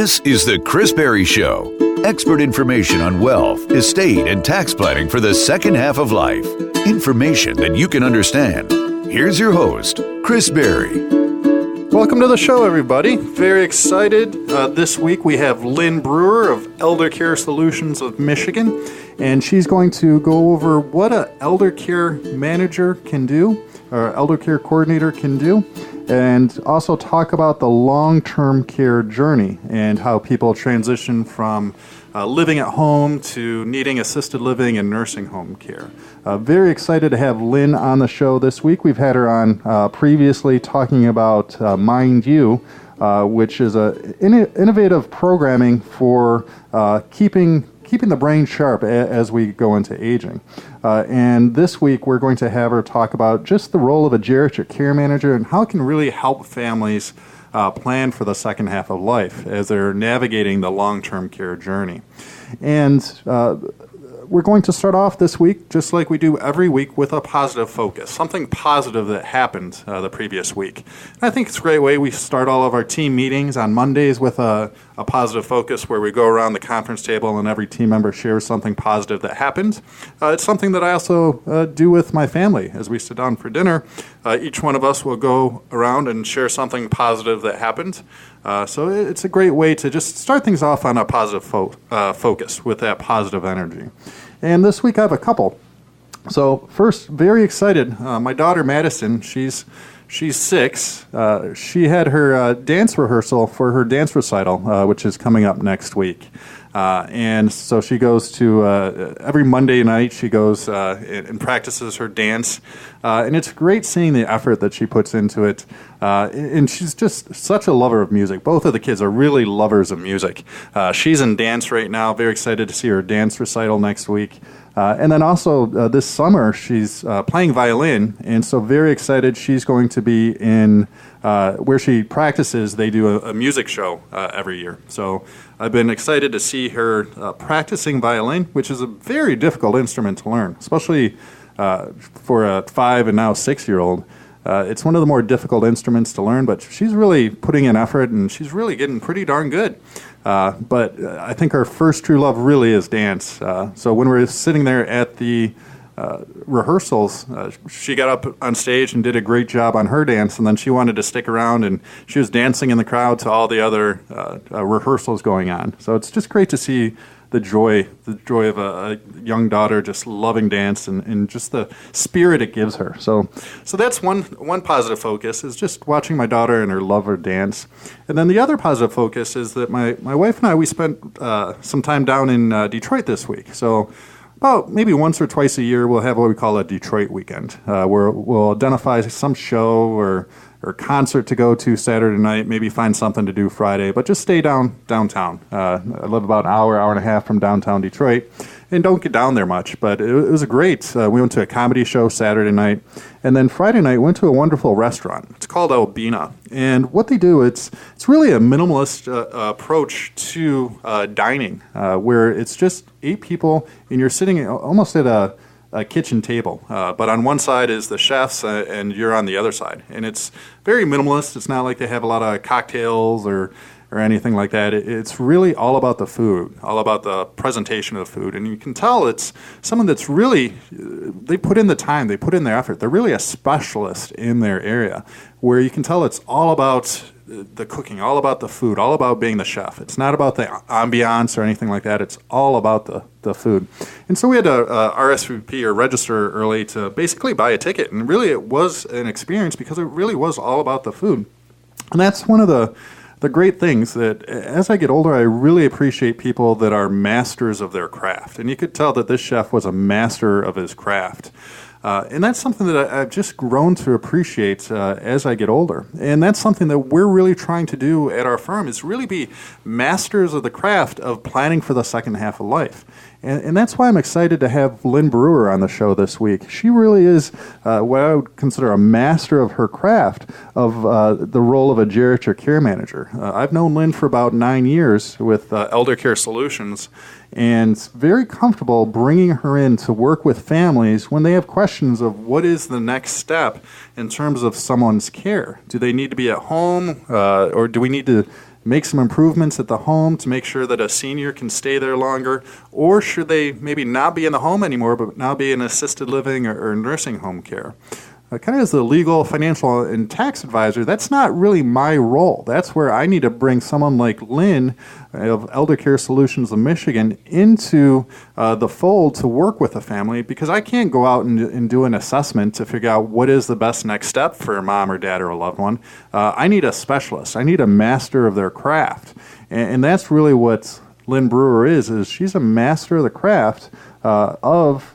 This is the Chris Berry Show. Expert information on wealth, estate, and tax planning for the second half of life. Information that you can understand. Here's your host, Chris Berry. Welcome to the show, everybody. Very excited. This week we have Lynn Breuer of ElderCare Solutions of Michigan, and she's going to go over what an ElderCare manager can do, or ElderCare coordinator can do, and also talk about the long-term care journey and how people transition from living at home to needing assisted living and nursing home care. Very excited to have Lynn on the show this week. We've had her on previously talking about Mind You, which is an innovative programming for keeping the brain sharp as we go into aging. And this week we're going to have her talk about just the role of a geriatric care manager and how it can really help families plan for the second half of life as they're navigating the long-term care journey. And we're going to start off this week, just like we do every week, with a positive focus, something positive that happened the previous week. And I think it's a great way we start all of our team meetings on Mondays with a positive focus where we go around the conference table and every team member shares something positive that happened. It's something that I also do with my family as we sit down for dinner. Each one of us will go around and share something positive that happened. So it's a great way to just start things off on a positive focus with that positive energy. And this week I have a couple. So first, very excited. My daughter Madison, she's 6. She had her dance rehearsal for her dance recital, which is coming up next week. And so she goes to, every Monday night, she goes and practices her dance. And it's great seeing the effort that she puts into it. And she's just such a lover of music. Both of the kids are really lovers of music. She's in dance right now. Very excited to see her dance recital next week. And then also this summer, she's playing violin. And so very excited. She's going to be in where she practices. They do a music show every year. So I've been excited to see her practicing violin, which is a very difficult instrument to learn, especially for a 5 and now 6-year-old. It's one of the more difficult instruments to learn, but she's really putting in effort, and she's really getting pretty darn good. But I think her first true love really is dance. So when we're sitting there at the rehearsals, she got up on stage and did a great job on her dance, and then she wanted to stick around, and she was dancing in the crowd to all the other rehearsals going on. So it's just great to see the joy of a young daughter just loving dance and just the spirit it gives her. So that's one positive focus, is just watching my daughter and her love of dance. And then the other positive focus is that my wife and I, we spent some time down in Detroit this week. So about maybe once or twice a year, we'll have what we call a Detroit weekend, where we'll identify some show or concert to go to Saturday night, maybe find something to do Friday, but just stay downtown. I live about an hour and a half from downtown Detroit, and don't get down there much, but it was a great, we went to a comedy show Saturday night, and then Friday night went to a wonderful restaurant. It's called Albina, and what they do, it's really a minimalist approach to dining, where it's just 8 people, and you're sitting almost at a kitchen table, but on one side is the chefs, and you're on the other side. And it's very minimalist. It's not like they have a lot of cocktails or anything like that. It's really all about the food, all about the presentation of the food. And you can tell it's someone that's really, they put in the time, they put in their effort. They're really a specialist in their area, where you can tell it's all about the cooking, all about the food, all about being the chef. It's not about the ambiance or anything like that. It's all about the food. And so we had to RSVP or register early to basically buy a ticket. And really it was an experience because it really was all about the food. And that's one of the great things that as I get older, I really appreciate people that are masters of their craft. And you could tell that this chef was a master of his craft. And that's something that I've just grown to appreciate as I get older. And that's something that we're really trying to do at our firm, is really be masters of the craft of planning for the second half of life. And that's why I'm excited to have Lynn Breuer on the show this week. She really is what I would consider a master of her craft of the role of a geriatric care manager. I've known Lynn for about 9 years with ElderCare Solutions, and very comfortable bringing her in to work with families when they have questions of what is the next step in terms of someone's care. Do they need to be at home, or do we need to make some improvements at the home to make sure that a senior can stay there longer? Or should they maybe not be in the home anymore, but now be in assisted living or nursing home care? Kind of as the legal, financial, and tax advisor, that's not really my role. That's where I need to bring someone like Lynn of ElderCare Solutions of Michigan into the fold to work with a family, because I can't go out and do an assessment to figure out what is the best next step for a mom or dad or a loved one. I need a specialist. I need a master of their craft. And that's really what Lynn Breuer is she's a master of the craft of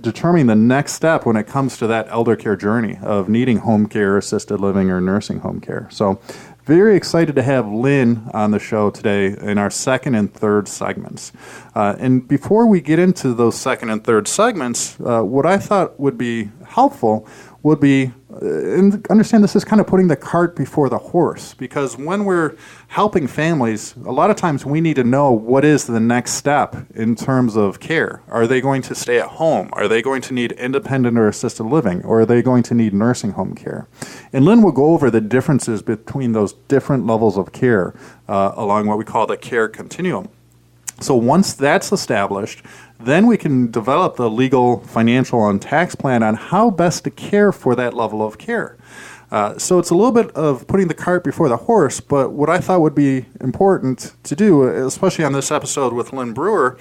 determining the next step when it comes to that elder care journey of needing home care, assisted living, or nursing home care. So very excited to have Lynn on the show today in our second and third segments. And before we get into those second and third segments, what I thought would be helpful would be, and understand this is kind of putting the cart before the horse, because when we're helping families, a lot of times we need to know what is the next step in terms of care. Are they going to stay at home? Are they going to need independent or assisted living? Or are they going to need nursing home care? And Lynn will go over the differences between those different levels of care along what we call the care continuum. So once that's established, then we can develop the legal, financial, and tax plan on how best to care for that level of care. So it's a little bit of putting the cart before the horse, but what I thought would be important to do, especially on this episode with Lynn Breuer,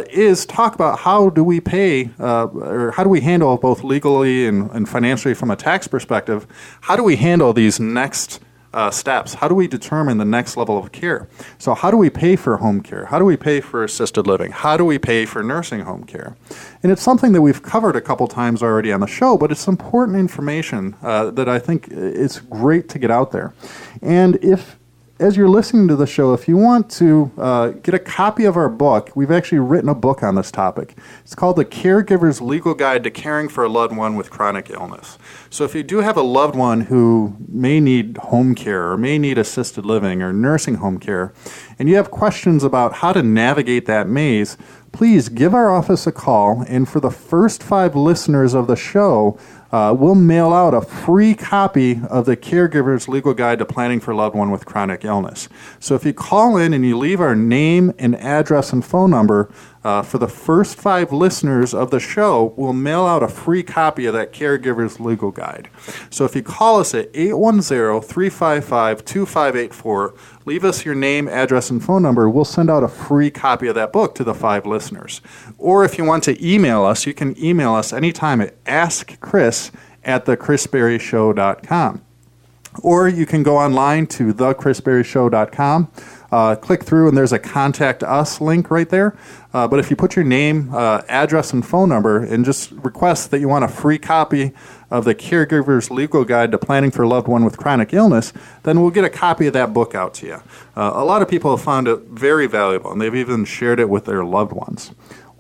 is talk about how do we pay, or how do we handle both legally and financially from a tax perspective, how do we handle these next steps? How do we determine the next level of care? So how do we pay for home care? How do we pay for assisted living? How do we pay for nursing home care? And it's something that we've covered a couple times already on the show, but it's important information that I think it's great to get out there. And if, as you're listening to the show, if you want to get a copy of our book, we've actually written a book on this topic. It's called The Caregiver's Legal Guide to Caring for a Loved One with Chronic Illness. So if you do have a loved one who may need home care or may need assisted living or nursing home care, and you have questions about how to navigate that maze, please give our office a call, and for the first 5 listeners of the show, we'll mail out a free copy of the Caregiver's Legal Guide to Planning for a Loved One with Chronic Illness. So if you call in and you leave our name and address and phone number, for the first 5 listeners of the show, we'll mail out a free copy of that Caregiver's Legal Guide. So if you call us at 810-355-2584, leave us your name, address, and phone number, we'll send out a free copy of that book to the 5 listeners. Or if you want to email us, you can email us anytime at askchris@thechrisberryshow.com. Or you can go online to thechrisberryshow.com, click through, and there's a Contact Us link right there. But if you put your name, address, and phone number, and just request that you want a free copy of the Caregiver's Legal Guide to Planning for a Loved One with Chronic Illness, then we'll get a copy of that book out to you. A lot of people have found it very valuable, and they've even shared it with their loved ones.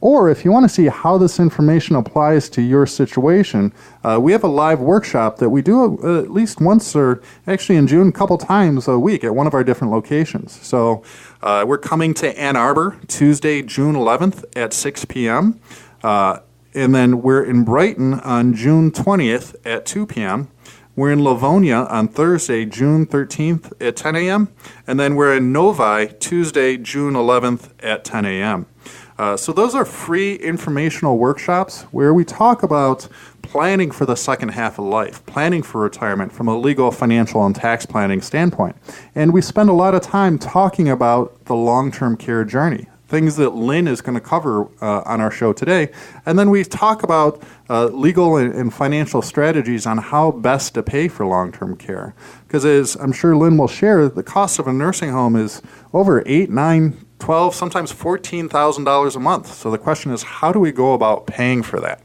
Or if you want to see how this information applies to your situation, we have a live workshop that we do at least once, or actually in June, a couple times a week at one of our different locations. So we're coming to Ann Arbor Tuesday, June 11th at 6 p.m. And then we're in Brighton on June 20th at 2 p.m. We're in Livonia on Thursday, June 13th at 10 a.m. And then we're in Novi Tuesday, June 11th at 10 a.m. So those are free informational workshops where we talk about planning for the second half of life, planning for retirement from a legal, financial, and tax planning standpoint. And we spend a lot of time talking about the long-term care journey, things that Lynn is going to cover on our show today. And then we talk about legal and financial strategies on how best to pay for long-term care. Because as I'm sure Lynn will share, the cost of a nursing home is over $8, $9, $12, sometimes $14,000 a month. So the question is, how do we go about paying for that?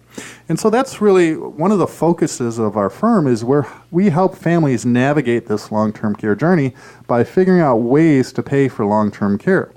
And so that's really one of the focuses of our firm, is where we help families navigate this long-term care journey by figuring out ways to pay for long-term care.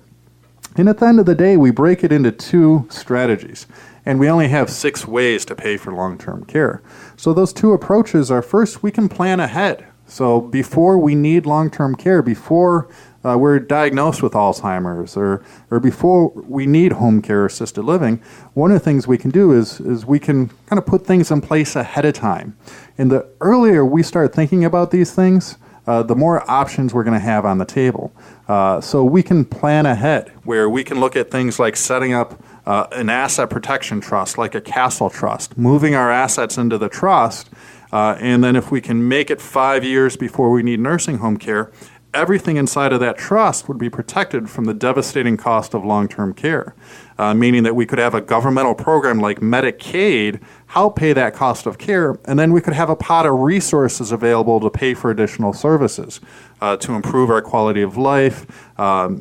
And at the end of the day, we break it into 2 strategies. And we only have 6 ways to pay for long-term care. So those 2 approaches are, first, we can plan ahead. So before we need long-term care, before we're diagnosed with Alzheimer's, or before we need home care or assisted living, one of the things we can do is we can kind of put things in place ahead of time. And the earlier we start thinking about these things, the more options we're going to have on the table. So we can plan ahead, where we can look at things like setting up an asset protection trust, like a castle trust, moving our assets into the trust, and then if we can make it 5 years before we need nursing home care, everything inside of that trust would be protected from the devastating cost of long-term care, meaning that we could have a governmental program like Medicaid help pay that cost of care, and then we could have a pot of resources available to pay for additional services to improve our quality of life,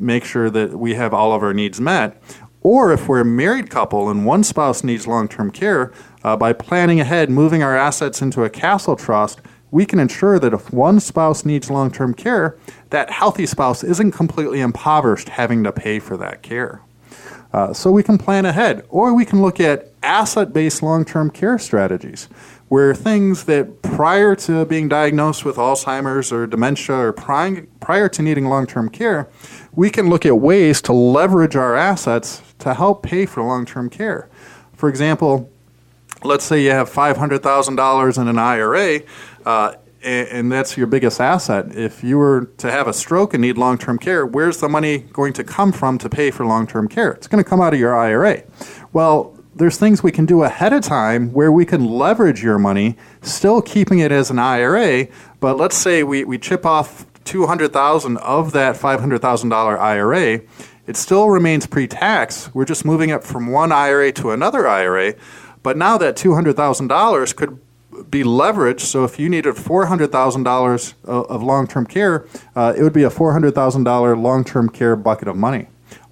make sure that we have all of our needs met. Or if we're a married couple and one spouse needs long-term care, by planning ahead, moving our assets into a castle trust, we can ensure that if one spouse needs long-term care, that healthy spouse isn't completely impoverished having to pay for that care. So we can plan ahead, or we can look at asset-based long-term care strategies, where things that prior to being diagnosed with Alzheimer's or dementia or prior to needing long-term care, we can look at ways to leverage our assets to help pay for long-term care. For example, let's say you have $500,000 in an IRA, and that's your biggest asset. If you were to have a stroke and need long-term care, where's the money going to come from to pay for long-term care? It's going to come out of your IRA. Well, there's things we can do ahead of time where we can leverage your money, still keeping it as an IRA, but let's say we chip off $200,000 of that $500,000 IRA. It still remains pre-tax. We're just moving it from one IRA to another IRA, but now that $200,000 could be leveraged, so if you needed $400,000 of long-term care, it would be a $400,000 long-term care bucket of money.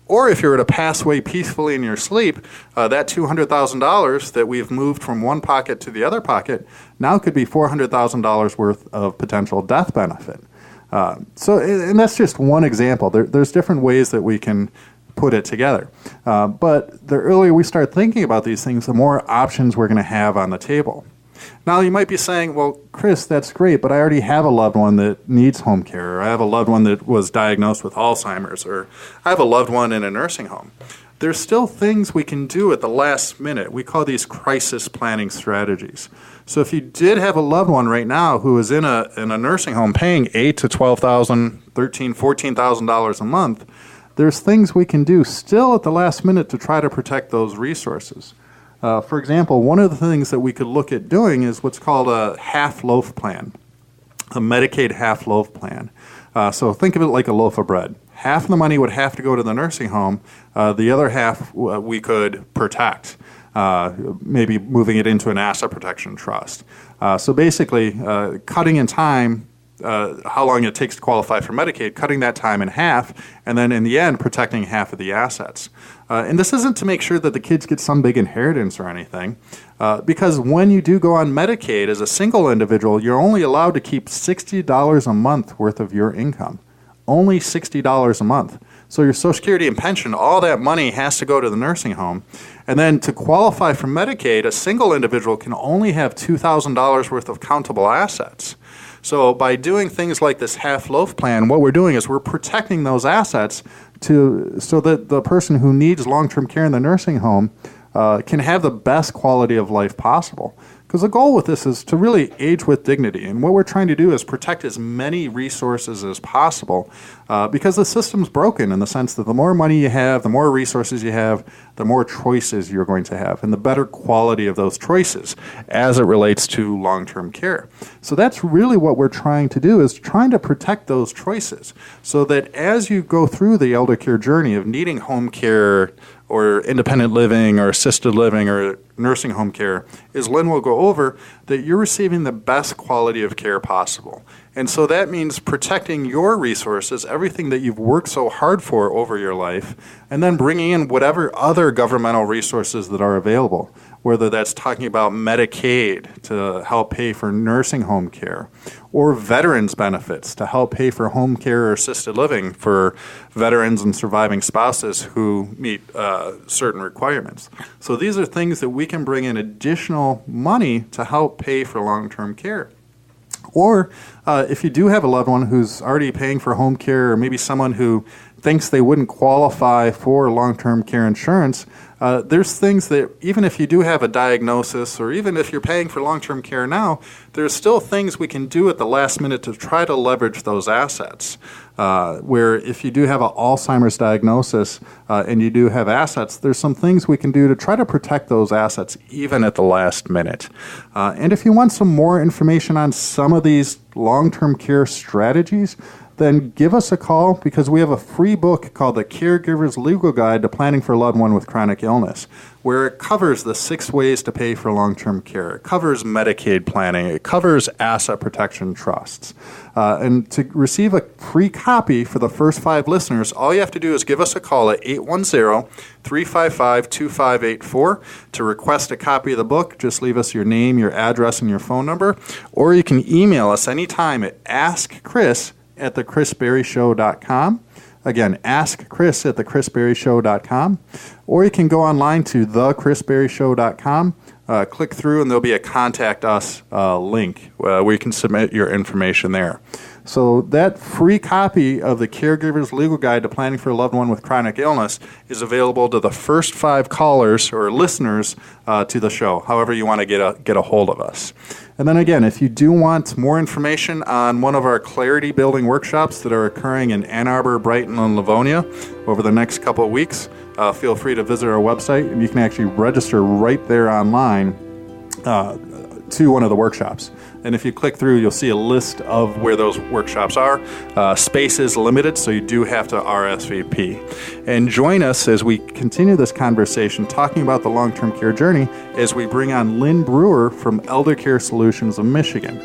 Or if you were to pass away peacefully in your sleep, that $200,000 that we've moved from one pocket to the other pocket now could be $400,000 worth of potential death benefit. And that's just one example. There's different ways that we can put it together. But the earlier we start thinking about these things, the more options we're going to have on the table. Now, you might be saying, well, Chris, that's great, but I already have a loved one that needs home care, or I have a loved one that was diagnosed with Alzheimer's, or I have a loved one in a nursing home. There's still things we can do at the last minute. We call these crisis planning strategies. So if you did have a loved one right now who is in a nursing home paying $8,000 to $12,000, $13,000, $14,000 a month, there's things we can do still at the last minute to try to protect those resources. For example, one of the things that we could look at doing is what's called a half-loaf plan, a Medicaid half-loaf plan. So think of it like a loaf of bread. Half of the money would have to go to the nursing home. The other half we could protect, maybe moving it into an asset protection trust. So basically, cutting in time, how long it takes to qualify for Medicaid, cutting that time in half, and then in the end, protecting half of the assets. And this isn't to make sure that the kids get some big inheritance or anything, because when you do go on Medicaid as a single individual, you're only allowed to keep $60 a month worth of your income. Only $60 a month. So your Social Security and pension, all that money has to go to the nursing home. And then to qualify for Medicaid, a single individual can only have $2,000 worth of countable assets. So by doing things like this half-loaf plan, what we're doing is we're protecting those assets so that the person who needs long-term care in the nursing home can have the best quality of life possible. Because the goal with this is to really age with dignity. And what we're trying to do is protect as many resources as possible because the system's broken in the sense that the more money you have, the more resources you have, the more choices you're going to have, and the better quality of those choices as it relates to long-term care. So that's really what we're trying to do, is trying to protect those choices so that as you go through the elder care journey of needing home care or independent living or assisted living or nursing home care, is Lynn will go over that you're receiving the best quality of care possible. And so that means protecting your resources, everything that you've worked so hard for over your life, and then bringing in whatever other governmental resources that are available, whether that's talking about Medicaid to help pay for nursing home care, or veterans benefits to help pay for home care or assisted living for veterans and surviving spouses who meet certain requirements. So these are things that we can bring in additional money to help pay for long-term care. Or if you do have a loved one who's already paying for home care, or maybe someone who thinks they wouldn't qualify for long-term care insurance, there's things that even if you do have a diagnosis or even if you're paying for long-term care now, there's still things we can do at the last minute to try to leverage those assets. Where if you do have an Alzheimer's diagnosis and you do have assets, there's some things we can do to try to protect those assets even at the last minute. And if you want some more information on some of these long-term care strategies, then give us a call because we have a free book called The Caregiver's Legal Guide to Planning for a Loved One with Chronic Illness, where it covers the 6 ways to pay for long-term care. It covers Medicaid planning. It covers asset protection trusts. And to receive a free copy for the first 5 listeners, all you have to do is give us a call at 810-355-2584 to request a copy of the book. Just leave us your name, your address, and your phone number. Or you can email us anytime at askchris@thechrisberryshow.com. Again, askchris@thechrisberryshow.com. Or you can go online to thechrisberryshow.com, click through, and there'll be a Contact Us link where you can submit your information there. So that free copy of the Caregiver's Legal Guide to Planning for a Loved One with Chronic Illness is available to the first 5 callers or listeners to the show, however you want to get a hold of us. And then again, if you do want more information on one of our clarity building workshops that are occurring in Ann Arbor, Brighton, and Livonia over the next couple of weeks, feel free to visit our website, and you can actually register right there online to one of the workshops. And if you click through, you'll see a list of where those workshops are. Space is limited, so you do have to RSVP. And join us as we continue this conversation talking about the long-term care journey as we bring on Lynn Breuer from ElderCare Solutions of Michigan.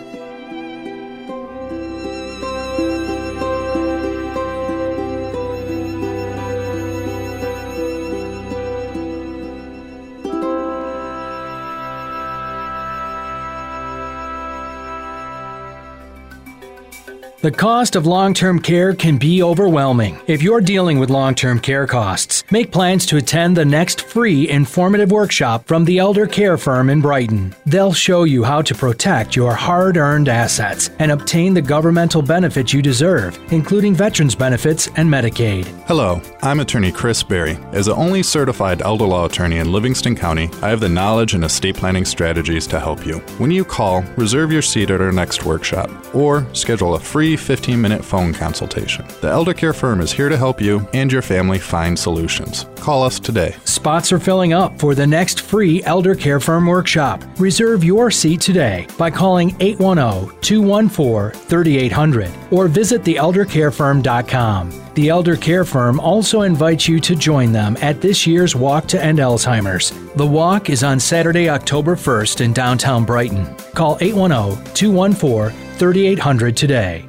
The cost of long-term care can be overwhelming. If you're dealing with long-term care costs, make plans to attend the next free informative workshop from the ElderCare firm in Brighton. They'll show you how to protect your hard-earned assets and obtain the governmental benefits you deserve, including veterans benefits and Medicaid. Hello, I'm attorney Chris Berry. As the only certified elder law attorney in Livingston County, I have the knowledge and estate planning strategies to help you. When you call, reserve your seat at our next workshop or schedule a free 15-minute phone consultation. The ElderCare firm is here to help you and your family find solutions. Call us today. Spots are filling up for the next free ElderCare firm workshop. Reserve your seat today by calling 810-214-3800 or visit theeldercarefirm.com. The ElderCare firm also invites you to join them at this year's Walk to End Alzheimer's. The walk is on Saturday, October 1st in downtown Brighton. Call 810-214-3800 today.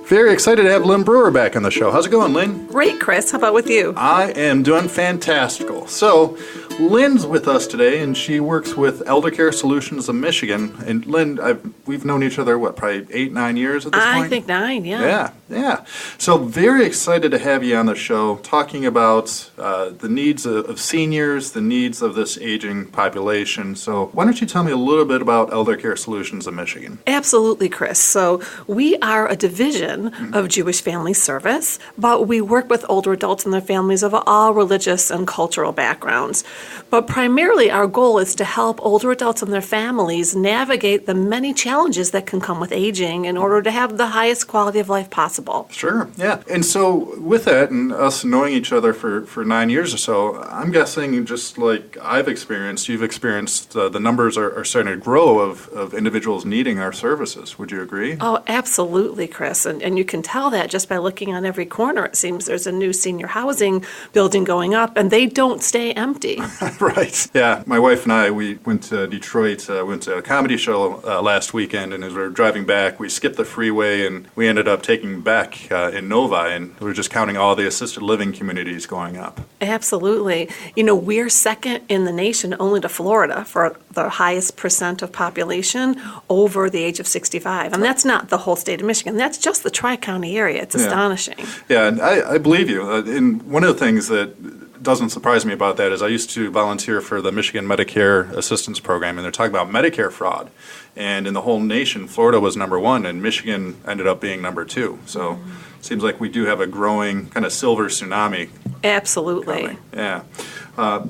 Very excited to have Lynn Breuer back on the show. How's it going, Lynn? Great, Chris. How about with you? I am doing fantastical. So, Lynn's with us today, and she works with ElderCare Solutions of Michigan. And Lynn, we've known each other, probably 8-9 years at this point? I think 9, yeah. Yeah. So very excited to have you on the show talking about the needs of seniors, the needs of this aging population. So why don't you tell me a little bit about ElderCare Solutions of Michigan? Absolutely, Chris. So we are a division of Jewish Family Service, but we work with older adults and their families of all religious and cultural backgrounds. But primarily our goal is to help older adults and their families navigate the many challenges that can come with aging in order to have the highest quality of life possible. Sure, yeah. And so with that and us knowing each other for 9 years or so, I'm guessing just like I've experienced, you've experienced, the numbers are starting to grow of individuals needing our services. Would you agree? Oh, absolutely, Chris. And you can tell that just by looking on every corner. It seems there's a new senior housing building going up, and they don't stay empty. Right. Yeah. My wife and I, we went to Detroit, went to a comedy show last weekend, and as we were driving back, we skipped the freeway, and we ended up taking back in Novi, and we were just counting all the assisted living communities going up. Absolutely. You know, we're second in the nation only to Florida for the highest percent of population over the age of 65. And that's not the whole state of Michigan. That's just the Tri-County area. It's astonishing. Yeah, and I believe you. And one of the things that doesn't surprise me about that is I used to volunteer for the Michigan Medicare Assistance Program, and they're talking about Medicare fraud. And in the whole nation, Florida was number one, and Michigan ended up being number two. So it seems like we do have a growing kind of silver tsunami. Absolutely. Coming. Yeah.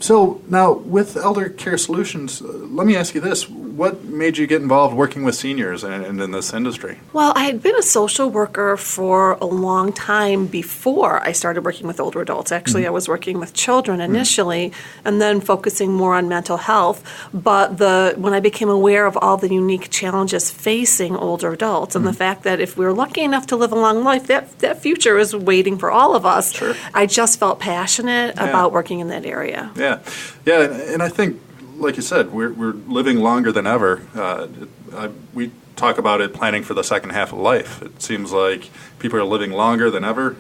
So now with ElderCare Solutions, let me ask you this. What made you get involved working with seniors and in this industry? Well, I had been a social worker for a long time before I started working with older adults. Actually, I was working with children initially and then focusing more on mental health. But when I became aware of all the unique challenges facing older adults and the fact that if we're lucky enough to live a long life, that future is waiting for all of us, Sure. I just felt passionate about working in that area. Yeah. And I think, like you said, we're living longer than ever. We talk about it planning for the second half of life. It seems like people are living longer than ever.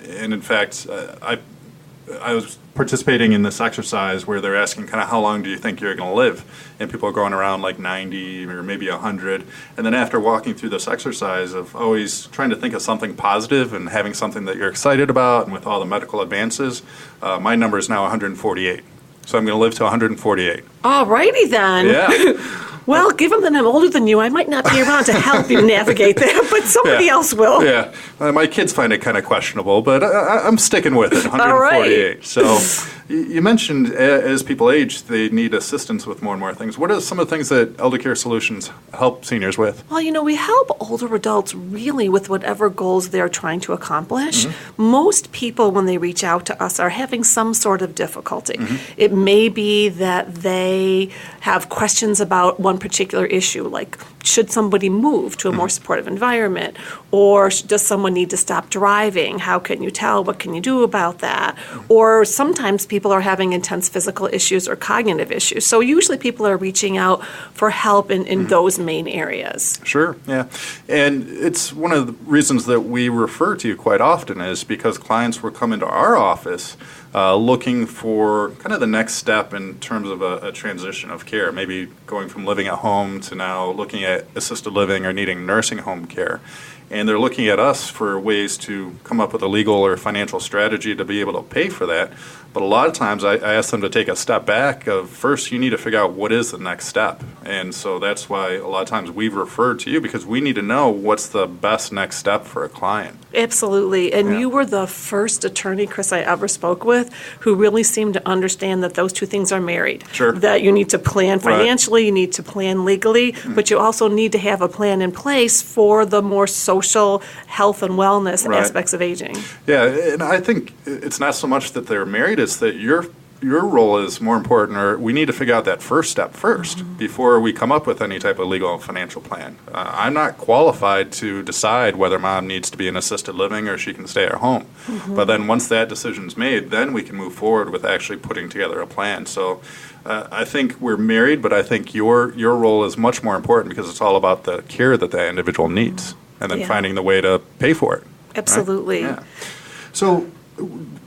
And in fact, I was participating in this exercise where they're asking kind of how long do you think you're going to live? And people are going around like 90 or maybe 100. And then after walking through this exercise of always trying to think of something positive and having something that you're excited about, and with all the medical advances, my number is now 148. So I'm going to live to 148. All righty then. Yeah. Well, given that I'm older than you, I might not be around to help you navigate that, but somebody else will. Yeah. My kids find it kind of questionable, but I'm sticking with it, 148. All right. So you mentioned as people age, they need assistance with more and more things. What are some of the things that ElderCare Solutions help seniors with? Well, we help older adults really with whatever goals they're trying to accomplish. Most people, when they reach out to us, are having some sort of difficulty. It may be that they have questions about one particular issue, like should somebody move to a more supportive environment, or does someone need to stop driving? How can you tell? What can you do about that? Or sometimes people are having intense physical issues or cognitive issues. So usually people are reaching out for help in those main areas. Sure, yeah. And it's one of the reasons that we refer to you quite often is because clients will come into our office looking for kind of the next step in terms of a transition of care, maybe going from living at home to now looking at assisted living or needing nursing home care. And they're looking at us for ways to come up with a legal or financial strategy to be able to pay for that. But a lot of times I ask them to take a step back of first you need to figure out what is the next step. And so that's why a lot of times we've referred to you because we need to know what's the best next step for a client. Absolutely. And Yeah. you were the first attorney, Chris, I ever spoke with who really seemed to understand that those two things are married. Sure. That you need to plan Right. financially, you need to plan legally, but you also need to have a plan in place for the more social health and wellness Right. aspects of aging. Yeah, and I think it's not so much that they're married, it's that your role is more important, or we need to figure out that first step first before we come up with any type of legal and financial plan. I'm not qualified to decide whether mom needs to be in assisted living or she can stay at home. But then once that decision's made, then we can move forward with actually putting together a plan. So I think we're married, but I think your role is much more important because it's all about the care that that individual needs and then Yeah. finding the way to pay for it. Absolutely. Yeah. So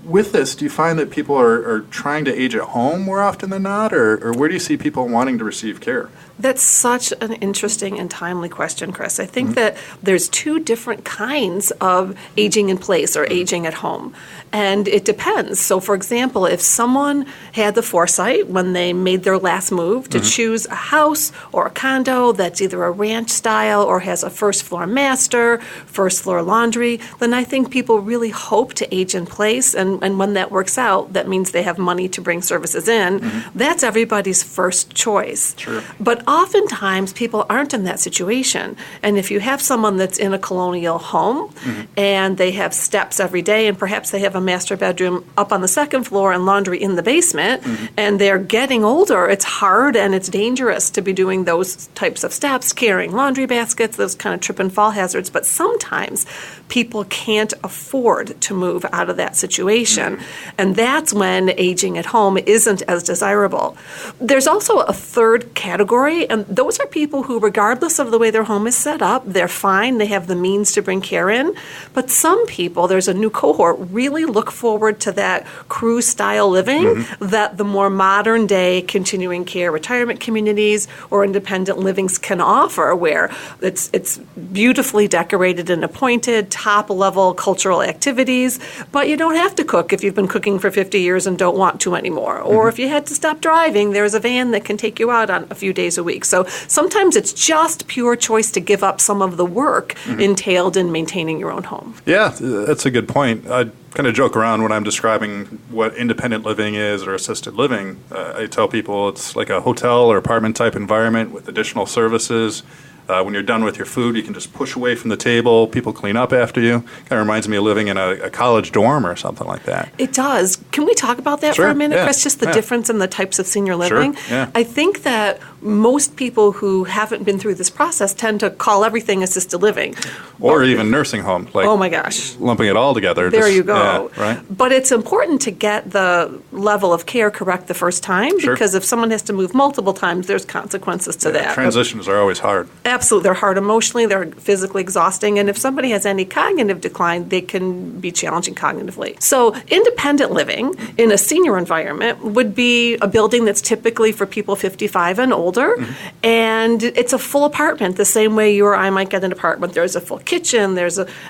with this, do you find that people are trying to age at home more often than not, or where do you see people wanting to receive care? That's such an interesting and timely question, Chris. I think that there's two different kinds of aging in place or aging at home, and it depends. So, for example, if someone had the foresight when they made their last move to choose a house or a condo that's either a ranch style or has a first floor master, first floor laundry, then I think people really hope to age in place, and when that works out, that means they have money to bring services in. That's everybody's first choice. Sure. But oftentimes people aren't in that situation. And if you have someone that's in a colonial home and they have steps every day and perhaps they have a master bedroom up on the second floor and laundry in the basement and they're getting older, it's hard and it's dangerous to be doing those types of steps, carrying laundry baskets, those kind of trip and fall hazards. But sometimes people can't afford to move out of that situation. And that's when aging at home isn't as desirable. There's also a third category, and those are people who, regardless of the way their home is set up, they're fine, they have the means to bring care in. But some people, there's a new cohort, really look forward to that cruise-style living that the more modern-day continuing care retirement communities or independent livings can offer, where it's beautifully decorated and appointed, top-level cultural activities, but you don't have to cook if you've been cooking for 50 years and don't want to anymore. Or if you had to stop driving, there's a van that can take you out on a few days a week. So sometimes it's just pure choice to give up some of the work entailed in maintaining your own home. Yeah, that's a good point. I kind of joke around when I'm describing what independent living is or assisted living. I tell people it's like a hotel or apartment type environment with additional services. When you're done with your food, you can just push away from the table. People clean up after you. Kind of reminds me of living in a college dorm or something like that. It does. Can we talk about that Sure, for a minute, yeah, Chris? Just the difference in the types of senior living. Sure, yeah. I think that most people who haven't been through this process tend to call everything assisted living. Or even nursing home. Like oh my gosh. lumping it all together. There you go. Yeah, right? But it's important to get the level of care correct the first time Sure. because if someone has to move multiple times, there's consequences to that. Transitions are always hard. Absolutely. They're hard emotionally, they're physically exhausting, and if somebody has any cognitive decline, they can be challenging cognitively. So independent living in a senior environment would be a building that's typically for people 55 and older, and it's a full apartment, the same way you or I might get an apartment. There's a full kitchen,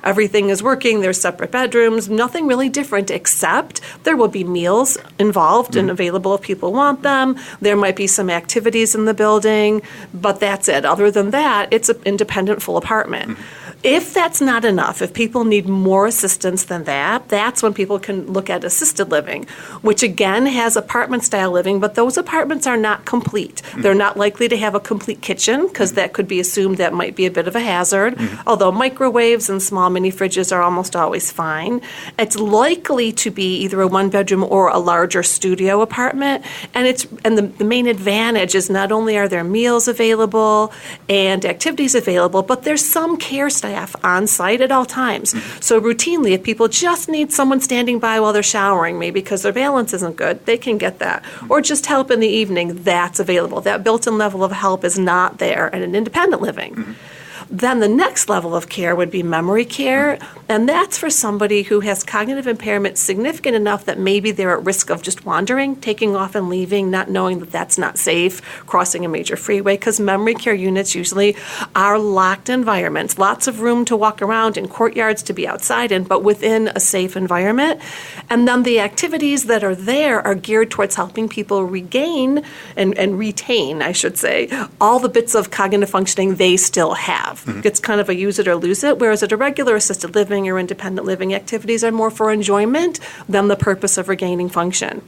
everything is working, there's separate bedrooms, nothing really different except there will be meals involved and available if people want them. There might be some activities in the building, but that's it. Other than that, it's an independent full apartment. If that's not enough, if people need more assistance than that, that's when people can look at assisted living, which again has apartment-style living, but those apartments are not complete. They're not likely to have a complete kitchen because that could be assumed that might be a bit of a hazard, although microwaves and small mini fridges are almost always fine. It's likely to be either a one-bedroom or a larger studio apartment, and the main advantage is not only are there meals available and activities available, but there's some care staff on site at all times. So routinely, if people just need someone standing by while they're showering, maybe because their balance isn't good, they can get that. Or just help in the evening, that's available. That built-in level of help is not there in an independent living. Then the next level of care would be memory care, and that's for somebody who has cognitive impairment significant enough that maybe they're at risk of just wandering, taking off and leaving, not knowing that that's not safe, crossing a major freeway, because memory care units usually are locked environments, lots of room to walk around in courtyards to be outside in, but within a safe environment. And then the activities that are there are geared towards helping people regain and retain, I should say, all the bits of cognitive functioning they still have. It's kind of a use it or lose it, whereas at a regular assisted living or independent living, activities are more for enjoyment than the purpose of regaining function.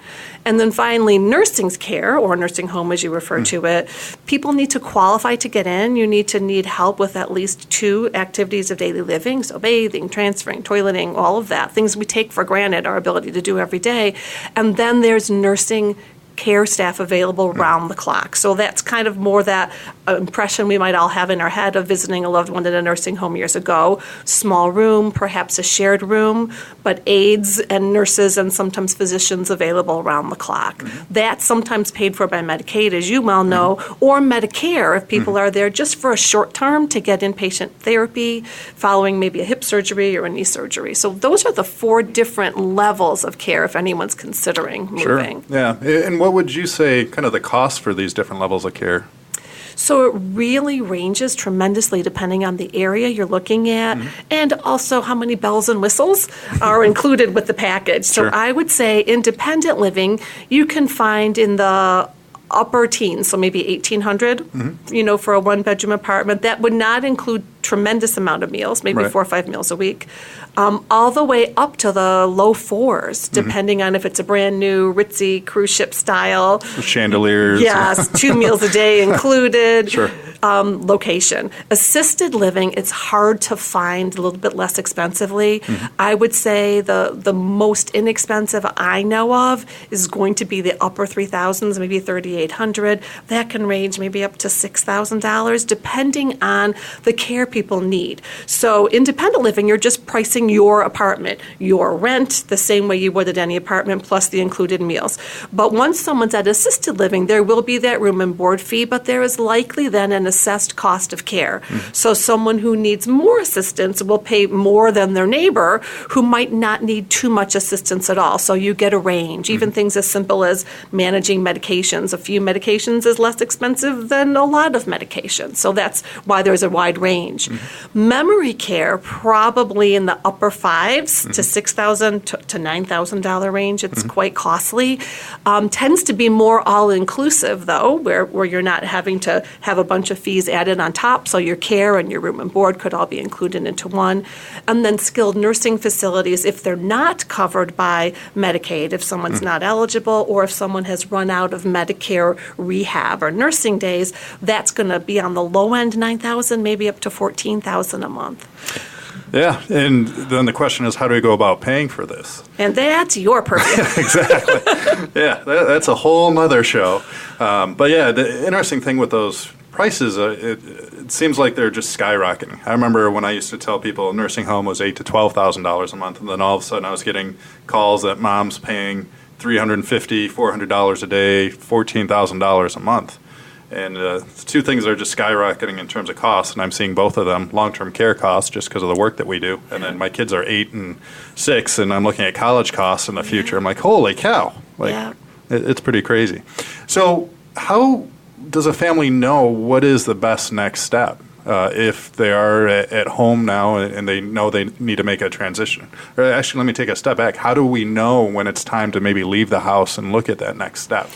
And then finally, nursing care, or nursing home as you refer to it, people need to qualify to get in. You need to need help with at least 2 activities of daily living, so bathing, transferring, toileting, all of that, things we take for granted, our ability to do every day. And then there's nursing care staff available round the clock. So that's kind of more that impression we might all have in our head of visiting a loved one in a nursing home years ago. Small room, perhaps a shared room, but aides and nurses and sometimes physicians available around the clock. That's sometimes paid for by Medicaid, as you well know, or Medicare if people are there just for a short term to get inpatient therapy following maybe a hip surgery or a knee surgery. So those are the 4 different levels of care if anyone's considering moving. Sure. Yeah. And what would you say kind of the cost for these different levels of care? So it really ranges tremendously depending on the area you're looking at and also how many bells and whistles are included with the package. So Sure. I would say independent living you can find in the upper teens, so maybe $1,800, for a one-bedroom apartment. That would not include tremendous amount of meals, maybe Right. 4 or 5 meals a week, all the way up to the low 4s, depending on if it's a brand new ritzy cruise ship style. Chandeliers. Yes, 2 meals a day included. Sure. Location. Assisted living, it's hard to find a little bit less expensively. I would say the most inexpensive I know of is going to be the upper 3,000s, maybe 3,800. That can range maybe up to $6,000 depending on the care people need. So independent living, you're just pricing your apartment, your rent, the same way you would at any apartment, plus the included meals. But once someone's at assisted living, there will be that room and board fee, but there is likely then an assessed cost of care. So someone who needs more assistance will pay more than their neighbor who might not need too much assistance at all. So you get a range. Even things as simple as managing medications. A few medications is less expensive than a lot of medications. So that's why there's a wide range. Memory care, probably in the upper fives to $6,000 to $9,000 range. It's quite costly. Tends to be more all-inclusive, though, where you're not having to have a bunch of fees added on top. So your care and your room and board could all be included into one. And then skilled nursing facilities, if they're not covered by Medicaid, if someone's not eligible, or if someone has run out of Medicare rehab or nursing days, that's going to be on the low end, $9,000, maybe up to $14,000 a month. Yeah, and then the question is, how do we go about paying for this? And that's your purview. Exactly. Yeah, that's a whole nother show. But yeah, the interesting thing with those prices, it seems like they're just skyrocketing. I remember when I used to tell people a nursing home was $8,000 to $12,000 a month, and then all of a sudden I was getting calls that mom's paying $350, $400 a day, $14,000 a month. And two things are just skyrocketing in terms of costs, and I'm seeing both of them, long-term care costs, just because of the work that we do. And then my kids are 8 and 6, and I'm looking at college costs in the future. I'm like, holy cow. It's pretty crazy. So how does a family know what is the best next step if they are at home now and they know they need to make a transition? Or actually, let me take a step back. How do we know when it's time to maybe leave the house and look at that next step?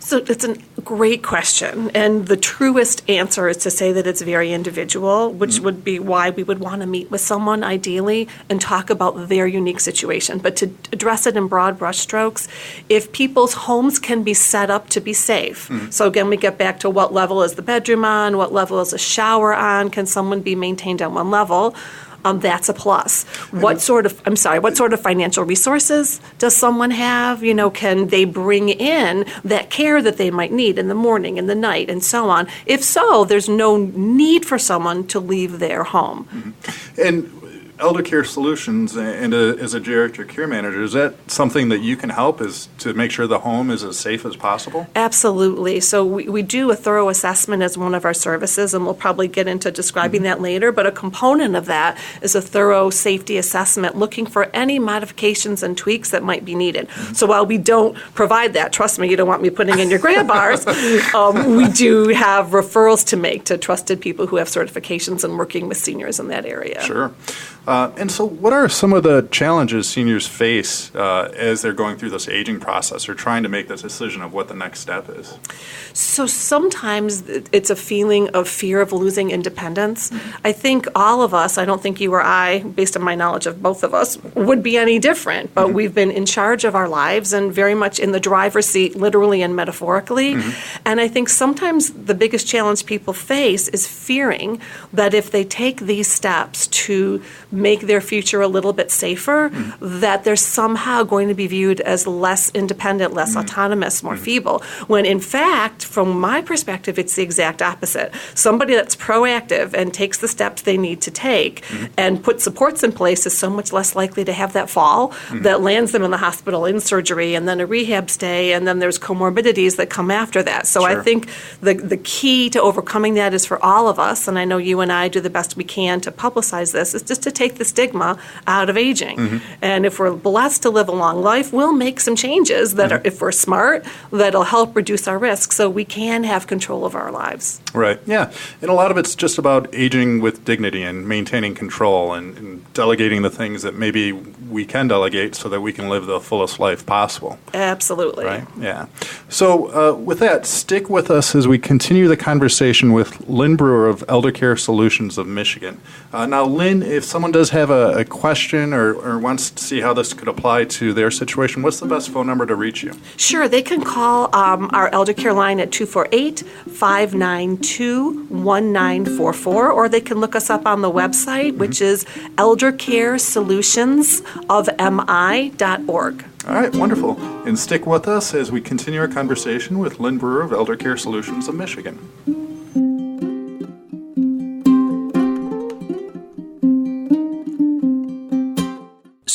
So it's a great question, and the truest answer is to say that it's very individual, which would be why we would want to meet with someone ideally and talk about their unique situation. But to address it in broad brushstrokes, if people's homes can be set up to be safe, so again, we get back to what level is the bedroom on, what level is a shower on, can someone be maintained on one level? That's a plus. What sort of financial resources does someone have? Can they bring in that care that they might need in the morning, in the night, and so on? If so, there's no need for someone to leave their home. And ElderCare Solutions and as a geriatric care manager, is that something that you can help is to make sure the home is as safe as possible? Absolutely. So we do a thorough assessment as one of our services, and we'll probably get into describing that later, but a component of that is a thorough safety assessment looking for any modifications and tweaks that might be needed. So while we don't provide that, trust me, you don't want me putting in your grab bars, we do have referrals to make to trusted people who have certifications and working with seniors in that area. Sure. And so what are some of the challenges seniors face as they're going through this aging process or trying to make this decision of what the next step is? So sometimes it's a feeling of fear of losing independence. I think all of us, I don't think you or I, based on my knowledge of both of us, would be any different. But we've been in charge of our lives and very much in the driver's seat, literally and metaphorically. And I think sometimes the biggest challenge people face is fearing that if they take these steps to make their future a little bit safer, that they're somehow going to be viewed as less independent, less autonomous, more feeble, when in fact, from my perspective, it's the exact opposite. Somebody that's proactive and takes the steps they need to take and put supports in place is so much less likely to have that fall that lands them in the hospital in surgery and then a rehab stay, and then there's comorbidities that come after that. So I think the key to overcoming that is for all of us, and I know you and I do the best we can to publicize this, is just to take the stigma out of aging. And if we're blessed to live a long life, we'll make some changes that are, if we're smart, that'll help reduce our risk so we can have control of our lives. Right, yeah. And a lot of it's just about aging with dignity and maintaining control and delegating the things that maybe we can delegate so that we can live the fullest life possible. Absolutely. Right, yeah. So with that, stick with us as we continue the conversation with Lynn Breuer of ElderCare Solutions of Michigan. Now, Lynn, if someone does have a question or wants to see how this could apply to their situation, what's the best phone number to reach you? Sure. They can call our ElderCare line at 248-592-1944, or they can look us up on the website, which is eldercaresolutionsofmi.org. All right, wonderful. And stick with us as we continue our conversation with Lynn Breuer of ElderCare Solutions of Michigan.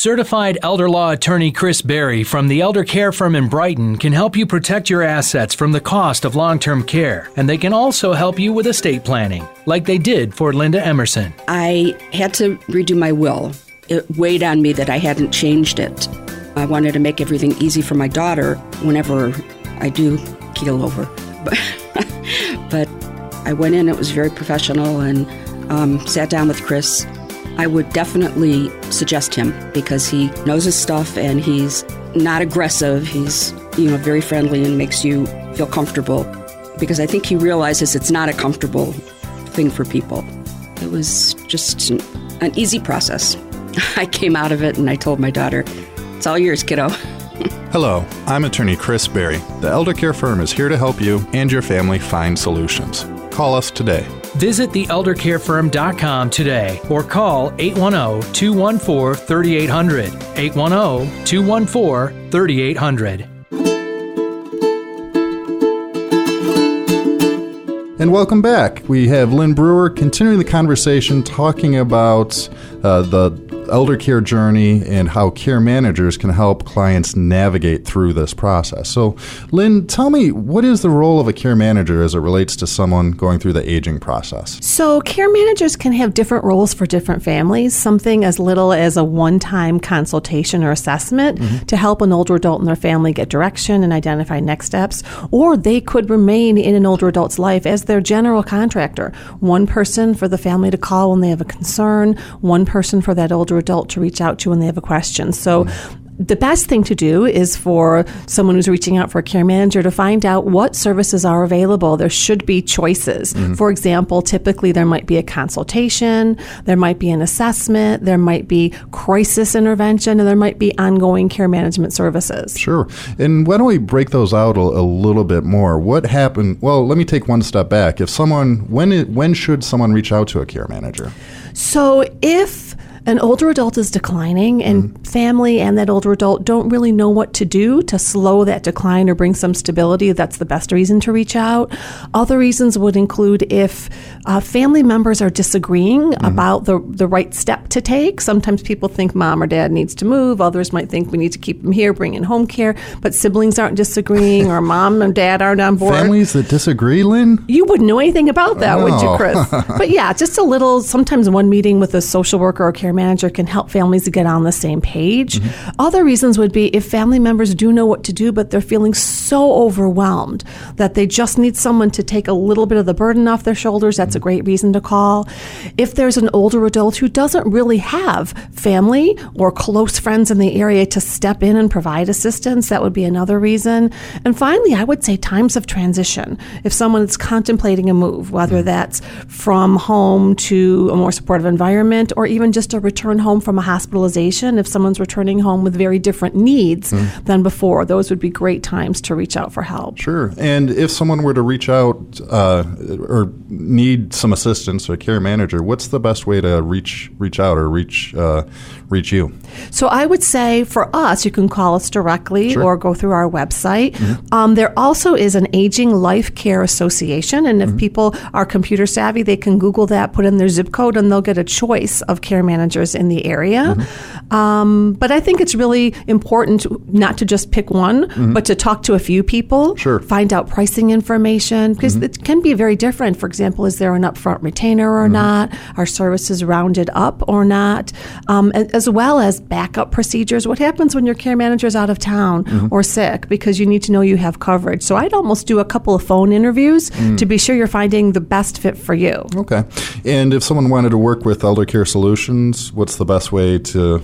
Certified elder law attorney Chris Berry from the ElderCare firm in Brighton can help you protect your assets from the cost of long-term care, and they can also help you with estate planning, like they did for Linda Emerson. I had to redo my will. It weighed on me that I hadn't changed it. I wanted to make everything easy for my daughter whenever I do keel over. But I went in, it was very professional, and sat down with Chris. I would definitely suggest him because he knows his stuff and he's not aggressive. He's, very friendly and makes you feel comfortable because I think he realizes it's not a comfortable thing for people. It was just an easy process. I came out of it and I told my daughter, "It's all yours, kiddo." Hello, I'm attorney Chris Berry. The ElderCare firm is here to help you and your family find solutions. Call us today. Visit theeldercarefirm.com today or call 810-214-3800. 810-214-3800. And welcome back. We have Lynn Breuer continuing the conversation talking about the elder care journey and how care managers can help clients navigate through this process. So, Lynn, tell me, what is the role of a care manager as it relates to someone going through the aging process? So care managers can have different roles for different families, something as little as a one-time consultation or assessment to help an older adult and their family get direction and identify next steps, or they could remain in an older adult's life as their general contractor. One person for the family to call when they have a concern, one person for that older adult to reach out to when they have a question. So the best thing to do is for someone who's reaching out for a care manager to find out what services are available. There should be choices. For example, typically there might be a consultation, there might be an assessment, there might be crisis intervention, and there might be ongoing care management services. Sure. And why don't we break those out a little bit more? What happened? Well, let me take one step back. If someone, when should someone reach out to a care manager? So if an older adult is declining and family and that older adult don't really know what to do to slow that decline or bring some stability, that's the best reason to reach out. Other reasons would include if family members are disagreeing about the right step to take. Sometimes people think mom or dad needs to move. Others might think we need to keep them here, bring in home care. But siblings aren't disagreeing or mom and dad aren't on board. Families that disagree, Lynn? You wouldn't know anything about that, would you, Chris? But yeah, just a little, sometimes one meeting with a social worker or care manager can help families to get on the same page. Other reasons would be if family members do know what to do, but they're feeling so overwhelmed that they just need someone to take a little bit of the burden off their shoulders. That's a great reason to call. If there's an older adult who doesn't really have family or close friends in the area to step in and provide assistance, that would be another reason. And finally, I would say times of transition. If someone is contemplating a move, whether that's from home to a more supportive environment or even just a return home from a hospitalization, if someone's returning home with very different needs than before, those would be great times to reach out for help. Sure. And if someone were to reach out or need some assistance, a care manager, what's the best way to reach out or reach you? So I would say for us, you can call us directly or go through our website. There also is an Aging Life Care Association, and if people are computer savvy, they can Google that, put in their zip code, and they'll get a choice of care managers in the area. But I think it's really important not to just pick one, but to talk to a few people, find out pricing information, because it can be very different. For example, is there an upfront retainer or not? Are services rounded up or not? As well as backup procedures. What happens when your care manager is out of town or sick? Because you need to know you have coverage. So I'd almost do a couple of phone interviews to be sure you're finding the best fit for you. Okay. And if someone wanted to work with ElderCare Solutions, what's the best way to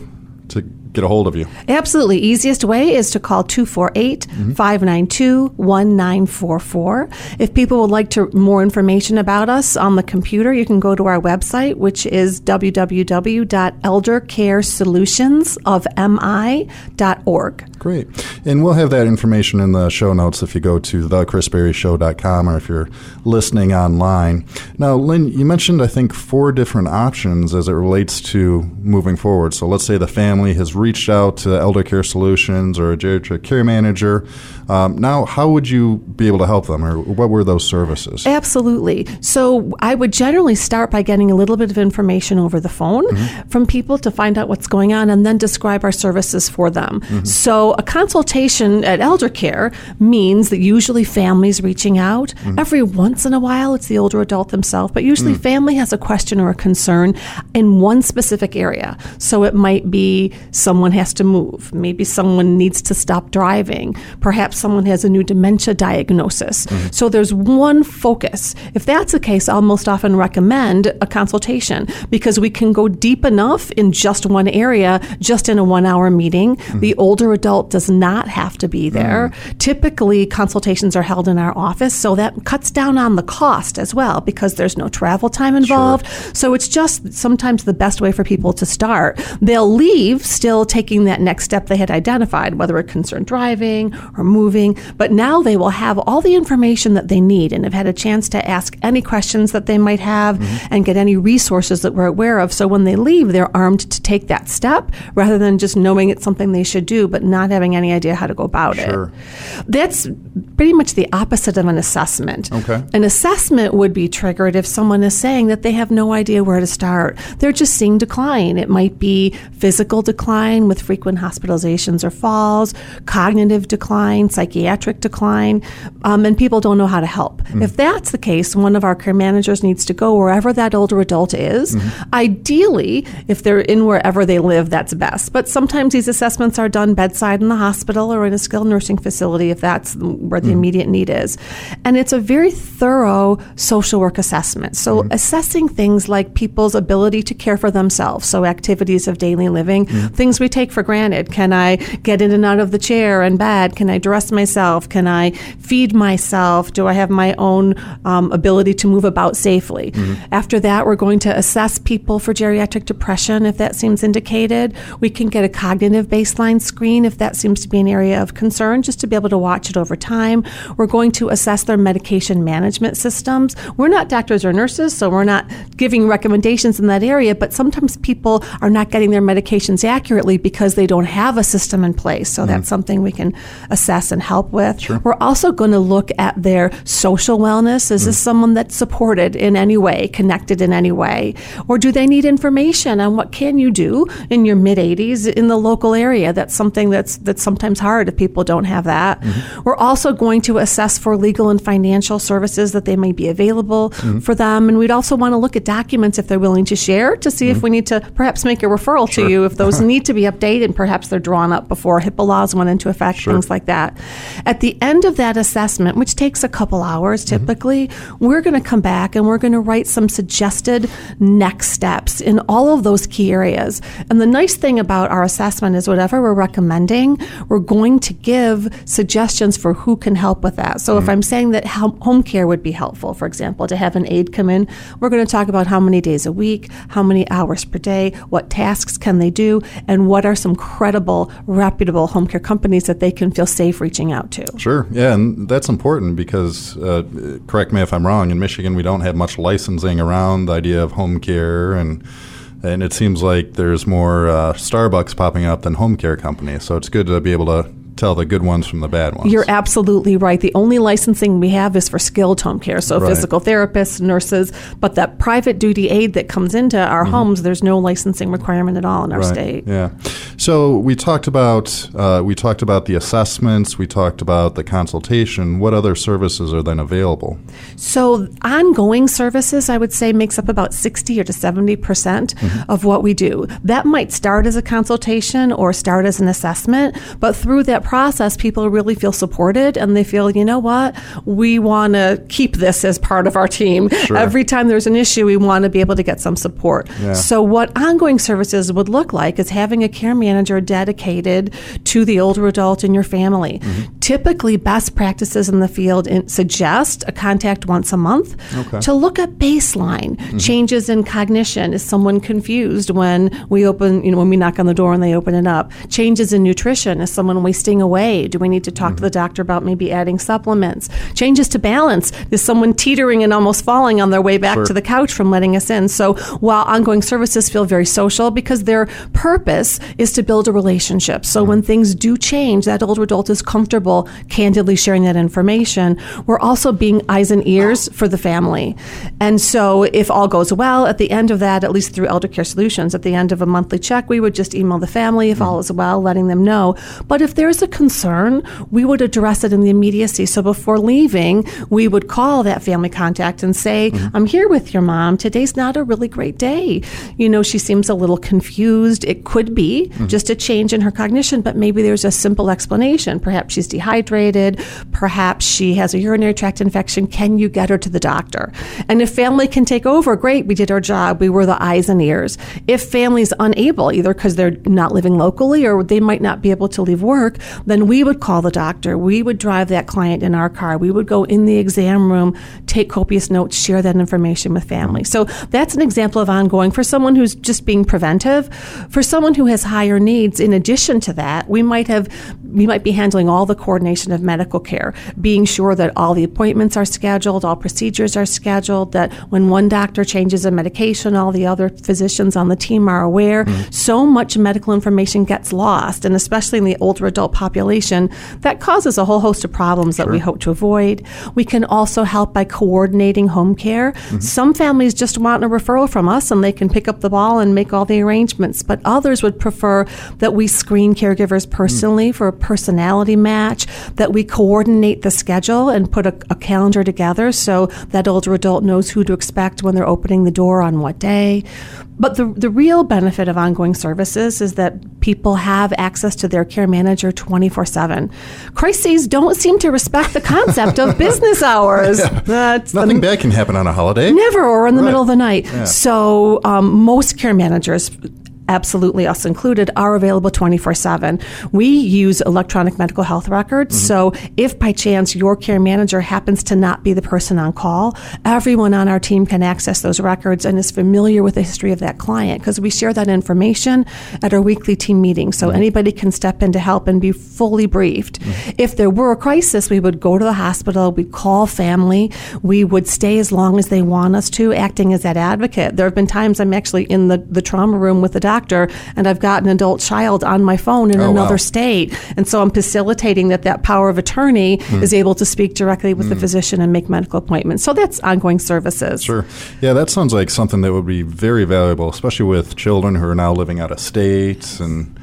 get a hold of you? Absolutely. Easiest way is to call 248-592-1944. If people would like more information about us on the computer, you can go to our website, which is www.eldercaresolutionsofmi.org. Great. And we'll have that information in the show notes if you go to thechrisberryshow.com or if you're listening online. Now, Lynn, you mentioned, I think, 4 different options as it relates to moving forward. So let's say the family has reached out to ElderCare Solutions or a geriatric care manager. Now, how would you be able to help them, or what were those services? Absolutely. So I would generally start by getting a little bit of information over the phone from people to find out what's going on and then describe our services for them. So a consultation at ElderCare means that usually families reaching out. Every once in a while, it's the older adult themselves, but usually family has a question or a concern in one specific area. So it might be someone has to move. Maybe someone needs to stop driving. Perhaps someone has a new dementia diagnosis. So there's one focus. If that's the case, I'll most often recommend a consultation because we can go deep enough in just one area, just in a 1-hour meeting. The older adult does not have to be there. Typically, consultations are held in our office, so that cuts down on the cost as well because there's no travel time involved. So it's just sometimes the best way for people to start. They'll leave still taking that next step they had identified, whether it concerned driving or moving, but now they will have all the information that they need and have had a chance to ask any questions that they might have and get any resources that we're aware of. So when they leave, they're armed to take that step rather than just knowing it's something they should do but not having any idea how to go about it. That's pretty much the opposite of an assessment. An assessment would be triggered if someone is saying that they have no idea where to start. They're just seeing decline. It might be physical decline with frequent hospitalizations or falls, cognitive decline, psychiatric decline, and people don't know how to help. If that's the case, one of our care managers needs to go wherever that older adult is. Ideally, if they're in wherever they live, that's best. But sometimes these assessments are done bedside in the hospital or in a skilled nursing facility if that's where the immediate need is. And it's a very thorough social work assessment. So assessing things like people's ability to care for themselves, so activities of daily living, things we take for granted. Can I get in and out of the chair and bed? Can I dress myself? Can I feed myself? Do I have my own ability to move about safely? After that, we're going to assess people for geriatric depression if that seems indicated. We can get a cognitive baseline screen if that seems to be an area of concern, just to be able to watch it over time. We're going to assess their medication management systems. We're not doctors or nurses, so we're not giving recommendations in that area, but sometimes people are not getting their medications accurately because they don't have a system in place. So that's something we can assess and help with. We're also going to look at their social wellness. Is this someone that's supported in any way, connected in any way? Or do they need information on what can you do in your mid-80s in the local area? That's something that's sometimes hard if people don't have that. We're also going to assess for legal and financial services that they may be available for them. And we'd also want to look at documents if they're willing to share to see if we need to perhaps make a referral to you if those need to be updated. Perhaps they're drawn up before HIPAA laws went into effect, things like that. At the end of that assessment, which takes a couple hours typically, we're going to come back and we're going to write some suggested next steps in all of those key areas. And the nice thing about our assessment is whatever we're recommending, we're going to give suggestions for who can help with that. So if I'm saying that home care would be helpful, for example, to have an aide come in, we're going to talk about how many days a week, how many hours per day, what tasks can they do, and what are some credible, reputable home care companies that they can feel safe reaching out to. Yeah, and that's important because, correct me if I'm wrong, in Michigan we don't have much licensing around the idea of home care, and it seems like there's more Starbucks popping up than home care companies, so it's good to be able to tell the good ones from the bad ones. You're absolutely right. The only licensing we have is for skilled home care, so physical therapists, nurses, but that private duty aid that comes into our homes, there's no licensing requirement at all in our state. Yeah. So we talked about the assessments, we talked about the consultation. What other services are then available? So ongoing services, I would say, makes up about 60 or to 70% of what we do. That might start as a consultation or start as an assessment, but through that process, people really feel supported and they feel, you know what, we want to keep this as part of our team. Every time there's an issue, we want to be able to get some support. So what ongoing services would look like is having a care manager dedicated to the older adult in your family. Typically, best practices in the field suggest a contact once a month to look at baseline changes in cognition. Is someone confused when we open, when we knock on the door and they open it up? Changes in nutrition. Is someone wasting drifting away? Do we need to talk to the doctor about maybe adding supplements? Changes to balance. Is someone teetering and almost falling on their way back to the couch from letting us in? So while ongoing services feel very social, because their purpose is to build a relationship. So when things do change, that older adult is comfortable candidly sharing that information. We're also being eyes and ears for the family. And so if all goes well, at the end of that, at least through ElderCare Solutions, at the end of a monthly check, we would just email the family if all is well, letting them know. But if there's a concern, we would address it in the immediacy. So before leaving, we would call that family contact and say, I'm here with your mom. Today's not a really great day. She seems a little confused. It could be just a change in her cognition, but maybe there's a simple explanation. Perhaps she's dehydrated. Perhaps she has a urinary tract infection. Can you get her to the doctor? And if family can take over, great, we did our job. We were the eyes and ears. If family's unable, either because they're not living locally or they might not be able to leave work, then we would call the doctor. We would drive that client in our car. We would go in the exam room, take copious notes, share that information with family. So that's an example of ongoing for someone who's just being preventive. For someone who has higher needs, in addition to that, we might be handling all the coordination of medical care, being sure that all the appointments are scheduled, all procedures are scheduled, that when one doctor changes a medication, all the other physicians on the team are aware. So much medical information gets lost, and especially in the older adult population, that causes a whole host of problems that we hope to avoid. We can also help by coordinating home care. Some families just want a referral from us and they can pick up the ball and make all the arrangements, but others would prefer that we screen caregivers personally for a personality match, that we coordinate the schedule and put a calendar together so that older adult knows who to expect when they're opening the door on what day. But the real benefit of ongoing services is that people have access to their care manager 24/7. Crises don't seem to respect the concept of business hours. Nothing bad can happen on a holiday. Never, or in the middle of the night. Yeah. So most care managers, absolutely us included, are available 24/7. We use electronic medical health records, so if by chance your care manager happens to not be the person on call, everyone on our team can access those records and is familiar with the history of that client, because we share that information at our weekly team meeting, so anybody can step in to help and be fully briefed. If there were a crisis, we would go to the hospital, we'd call family, we would stay as long as they want us to, acting as that advocate. There have been times I'm actually in the trauma room with the doctor, and I've got an adult child on my phone in another state. And so I'm facilitating that power of attorney is able to speak directly with the physician and make medical appointments. So that's ongoing services. Sure. Yeah, that sounds like something that would be very valuable, especially with children who are now living out of state. And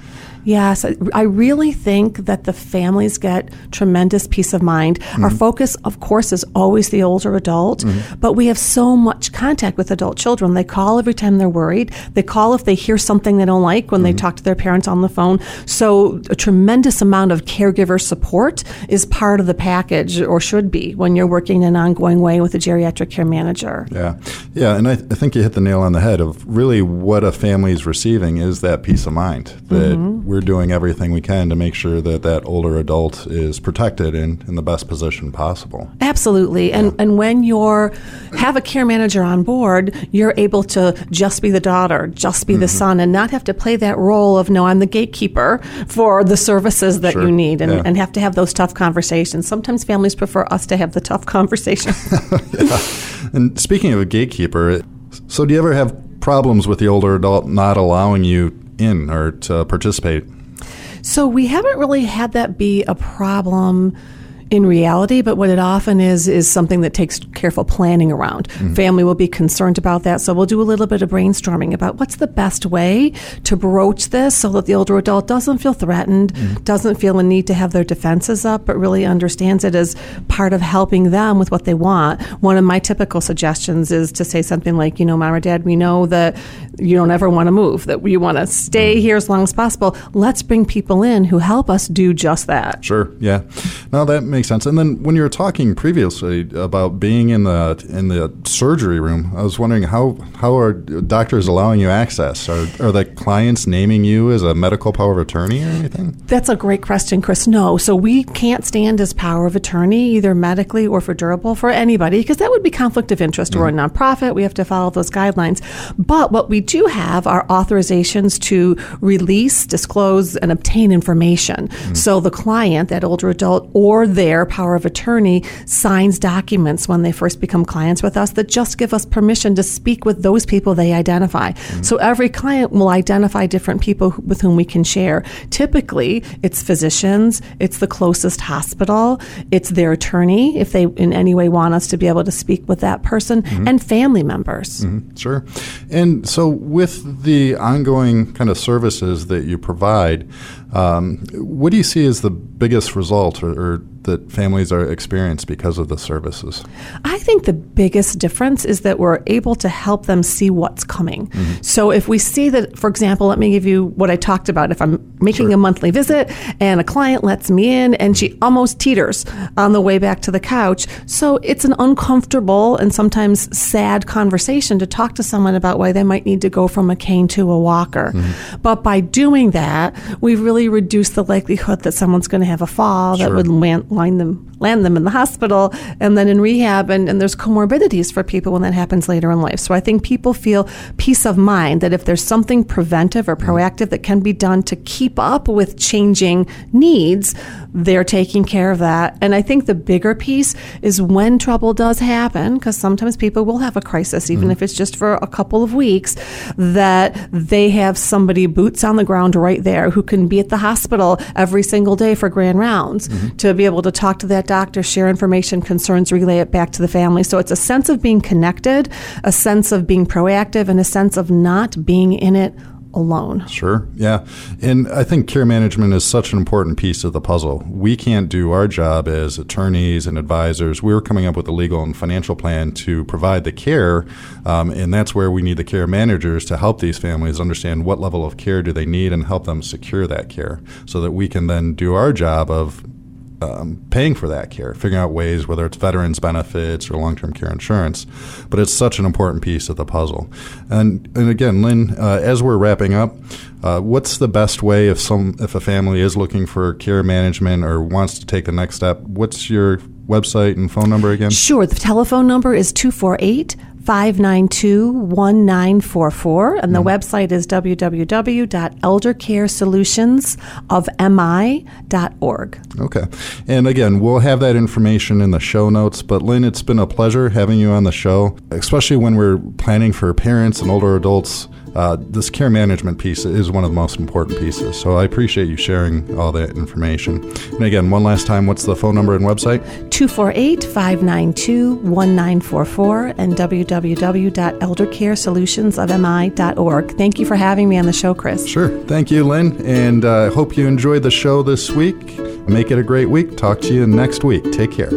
Yes, I really think that the families get tremendous peace of mind. Our focus, of course, is always the older adult, but we have so much contact with adult children. They call every time they're worried. They call if they hear something they don't like when they talk to their parents on the phone. So a tremendous amount of caregiver support is part of the package, or should be, when you're working in an ongoing way with a geriatric care manager. Yeah, and I think you hit the nail on the head of really what a family is receiving is that peace of mind, that we're doing everything we can to make sure that older adult is protected and in the best position possible. Absolutely. And when you have a care manager on board, you're able to just be the daughter, just be the son, and not have to play that role of, no, I'm the gatekeeper for the services that you need, and have to have those tough conversations. Sometimes families prefer us to have the tough conversation. And speaking of a gatekeeper, so do you ever have problems with the older adult not allowing you in or to participate? So we haven't really had that be a problem in reality, but what it often is something that takes careful planning around. Family will be concerned about that, so we'll do a little bit of brainstorming about what's the best way to broach this so that the older adult doesn't feel threatened, doesn't feel a need to have their defenses up, but really understands it as part of helping them with what they want. One of my typical suggestions is to say something like, Mom or Dad, we know that you don't ever want to move, that we want to stay here as long as possible. Let's bring people in who help us do just that. Sure, yeah. Now that makes sense. And then when you were talking previously about being in the surgery room, I was wondering how are doctors allowing you access? Are the clients naming you as a medical power of attorney or anything? That's a great question, Chris. No. So we can't stand as power of attorney, either medically or for durable, for anybody, because that would be conflict of interest. We're a nonprofit. We have to follow those guidelines. But what we do have are authorizations to release, disclose, and obtain information. So the client, that older adult, or their power of attorney signs documents when they first become clients with us that just give us permission to speak with those people they identify. So every client will identify different people with whom we can share. Typically, it's physicians, it's the closest hospital, it's their attorney, if they in any way want us to be able to speak with that person, and family members. Sure. And so with the ongoing kind of services that you provide, what do you see as the biggest result or that families are experiencing because of the services? I think the biggest difference is that we're able to help them see what's coming. So if we see that, for example, let me give you what I talked about. If I'm making a monthly visit and a client lets me in and she almost teeters on the way back to the couch, so it's an uncomfortable and sometimes sad conversation to talk to someone about why they might need to go from a cane to a walker. But by doing that, we've really reduced the likelihood that someone's going to have a fall that would land them in the hospital and then in rehab, and there's comorbidities for people when that happens later in life. So I think people feel peace of mind that if there's something preventive or proactive that can be done to keep up with changing needs, they're taking care of that. And I think the bigger piece is when trouble does happen, because sometimes people will have a crisis, even if it's just for a couple of weeks, that they have somebody boots on the ground right there who can be at the hospital every single day for grand rounds to be able to talk to that doctor, share information, concerns, relay it back to the family. So it's a sense of being connected, a sense of being proactive, and a sense of not being in it alone. Sure, yeah. And I think care management is such an important piece of the puzzle. We can't do our job as attorneys and advisors. We're coming up with a legal and financial plan to provide the care, and that's where we need the care managers to help these families understand what level of care do they need and help them secure that care so that we can then do our job of paying for that care, figuring out ways, whether it's veterans benefits or long-term care insurance. But it's such an important piece of the puzzle. And again, Lynn, as we're wrapping up, what's the best way if a family is looking for care management or wants to take the next step? What's your website and phone number again? Sure. The telephone number is 248-592-1944, and the website is www.eldercaresolutionsofmi.org. Okay. And again, we'll have that information in the show notes. But Lynn, it's been a pleasure having you on the show, especially when we're planning for parents and older adults. This care management piece is one of the most important pieces. So I appreciate you sharing all that information. And again, one last time, what's the phone number and website? 248-592-1944 and www.eldercaresolutionsofmi.org. Thank you for having me on the show, Chris. Sure. Thank you, Lynn. And I hope you enjoyed the show this week. Make it a great week. Talk to you next week. Take care.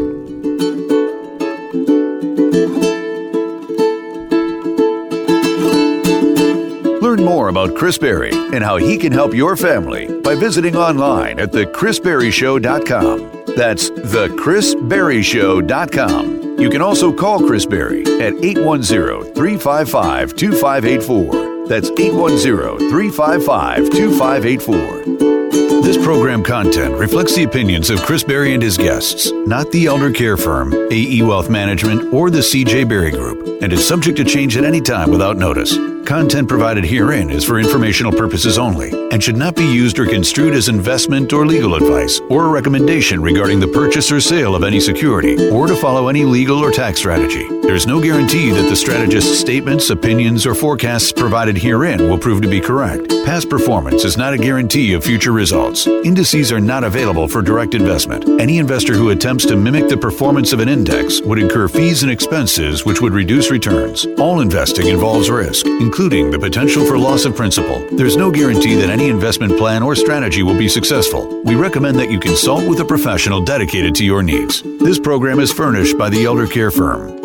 Learn more about Chris Berry and how he can help your family by visiting online at thechrisberryshow.com. That's thechrisberryshow.com. You can also call Chris Berry at 810-355-2584. That's 810-355-2584. This program content reflects the opinions of Chris Berry and his guests, not the ElderCare firm, AE Wealth Management, or the C.J. Berry Group, and is subject to change at any time without notice. Content provided herein is for informational purposes only and should not be used or construed as investment or legal advice or a recommendation regarding the purchase or sale of any security or to follow any legal or tax strategy. There is no guarantee that the strategist's statements, opinions, or forecasts provided herein will prove to be correct. Past performance is not a guarantee of future results. Indices are not available for direct investment. Any investor who attempts to mimic the performance of an index would incur fees and expenses which would reduce returns. All investing involves risk, including the potential for loss of principal. There's no guarantee that any investment plan or strategy will be successful. We recommend that you consult with a professional dedicated to your needs. This program is furnished by the ElderCare firm.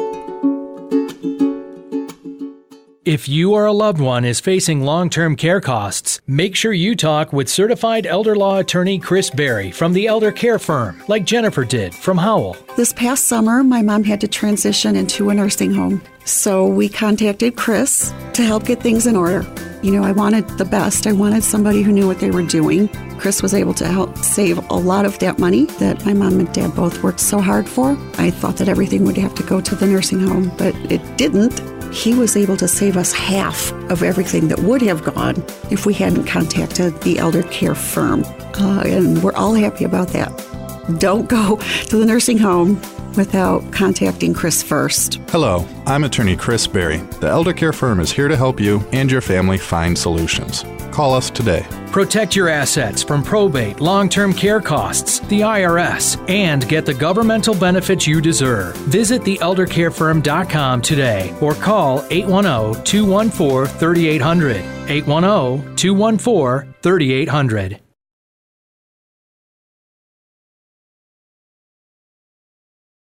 If you or a loved one is facing long-term care costs, make sure you talk with certified elder law attorney Chris Berry from the ElderCare firm, like Jennifer did from Howell. This past summer, my mom had to transition into a nursing home. So we contacted Chris to help get things in order. You know, I wanted the best. I wanted somebody who knew what they were doing. Chris was able to help save a lot of that money that my mom and dad both worked so hard for. I thought that everything would have to go to the nursing home, but it didn't. He was able to save us half of everything that would have gone if we hadn't contacted the ElderCare firm. And we're all happy about that. Don't go to the nursing home without contacting Chris first. Hello, I'm attorney Chris Berry. The ElderCare firm is here to help you and your family find solutions. Call us today. Protect your assets from probate, long-term care costs, the IRS, and get the governmental benefits you deserve. Visit theeldercarefirm.com today or call 810-214-3800. 810-214-3800.